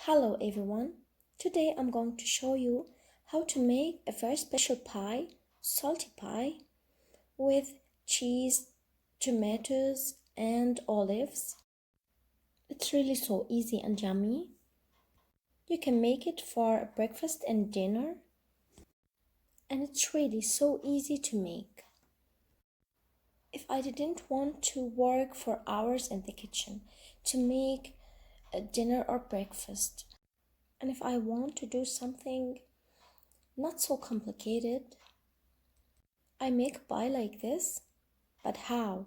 Hello everyone, today I'm going to show you how to make a very special pie, salty pie, with cheese, tomatoes and olives. It's really so easy and yummy. You can make it for breakfast and dinner, and it's really so easy to make. If I didn't want to work for hours in the kitchen to make a dinner or breakfast, and if I want to do something not so complicated, I make a pie like this. But how?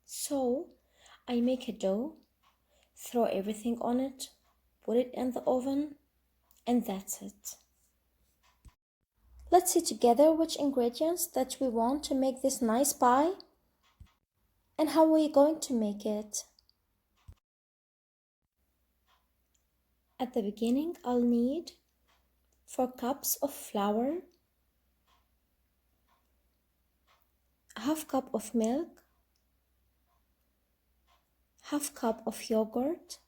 So I make a dough, throw everything on it, put it in the oven, and that's it. Let's see together which ingredients that we want to make this nice pie and how we're going to make it. At the beginning, I'll need 4 cups of flour, ½ cup of milk, ½ cup of yogurt,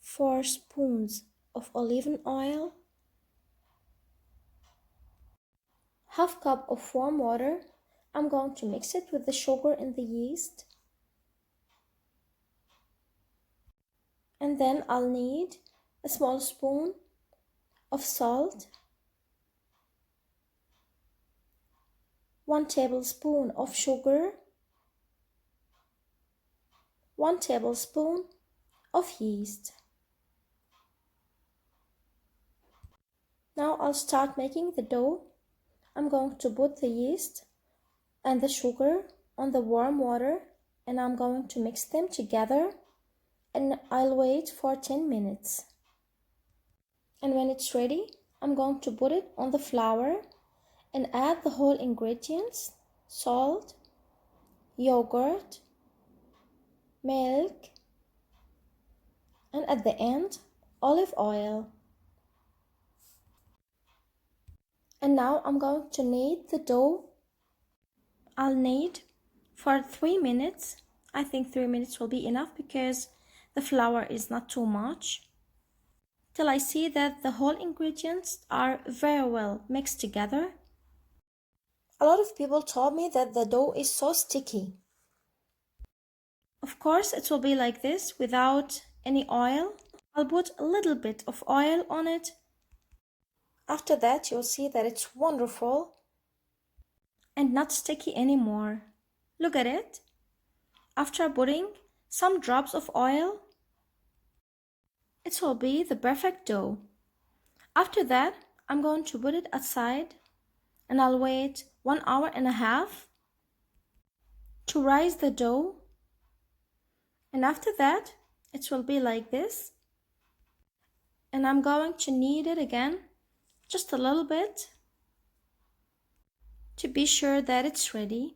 4 spoons of olive oil, ½ cup of warm water. I'm going to mix it with the sugar and the yeast. And then I'll need a small spoon of salt, 1 tablespoon of sugar, 1 tablespoon of yeast. Now I'll start making the dough. I'm going to put the yeast and the sugar on the warm water, and I'm going to mix them together, and I'll wait for 10 minutes. And when it's ready, I'm going to put it on the flour and add the whole ingredients: salt, yogurt, milk, and at the end, olive oil. And now I'm going to knead the dough. I'll knead for 3 minutes. I think 3 minutes will be enough because the flour is not too much, till I see that the whole ingredients are very well mixed together. A lot of people told me that the dough is so sticky. Of course, it will be like this without any oil. I'll put a little bit of oil on it. After that, you'll see that it's wonderful and not sticky anymore. Look at it. After putting some drops of oil, it will be the perfect dough. After that, I'm going to put it aside and I'll wait 1 hour and a half to rise the dough. And after that, it will be like this. And I'm going to knead it again, just a little bit, to be sure that it's ready.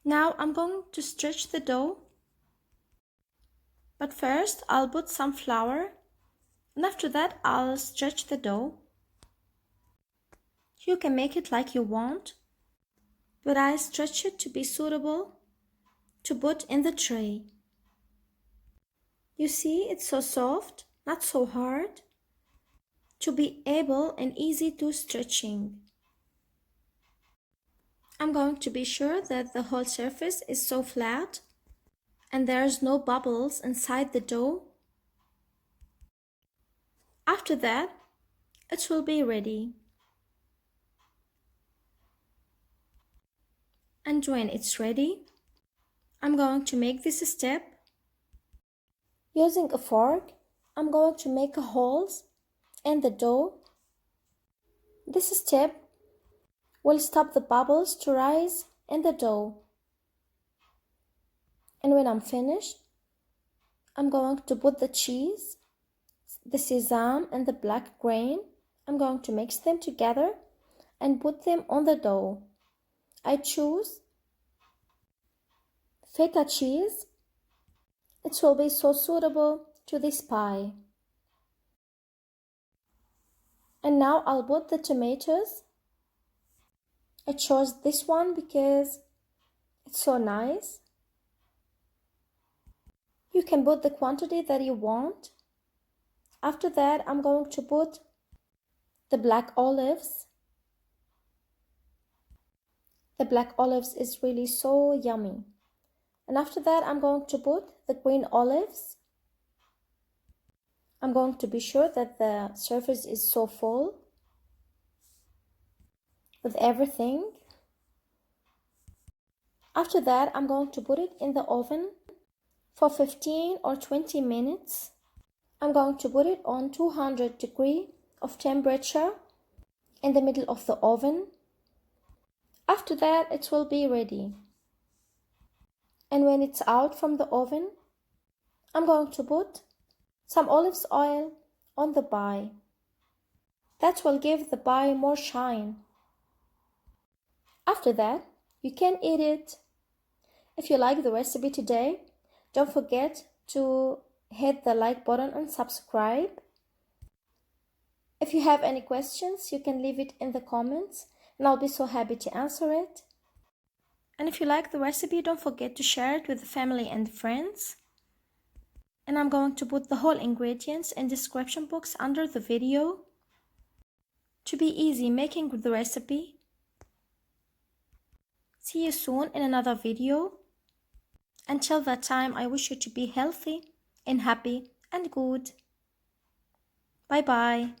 Now I'm going to stretch the dough. But first, I'll put some flour, and after that, I'll stretch the dough. You can make it like you want, but I stretch it to be suitable to put in the tray. You see, it's so soft, not so hard, to be able and easy to stretching. I'm going to be sure that the whole surface is so flat and there's no bubbles inside the dough. After that, it will be ready. And when it's ready, I'm going to make this step. Using a fork, I'm going to make holes in the dough. This step will stop the bubbles to rise in the dough. And when I'm finished, I'm going to put the cheese, the sesame and the black grain. I'm going to mix them together and put them on the dough. I choose feta cheese. It will be so suitable to this pie. And now I'll put the tomatoes. I chose this one because It's so nice. You can put the quantity that you want. After that, I'm going to put the black olives. The black olives is really so yummy. And after that, I'm going to put the green olives. I'm going to be sure that the surface is so full with everything. After that, I'm going to put it in the oven for 15 or 20 minutes. I'm going to put it on 200 degrees of temperature in the middle of the oven. After that, it will be ready. And when it's out from the oven, I'm going to put some olive oil on the pie. That will give the pie more shine. After that, you can eat it. If you like the recipe today, don't forget to hit the like button and subscribe. If you have any questions, you can leave it in the comments and I'll be so happy to answer it. And if you like the recipe, don't forget to share it with the family and friends. And I'm going to put the whole ingredients in the description box under the video to be easy making the recipe. See you soon in another video. Until that time, I wish you to be healthy and happy and good. Bye bye.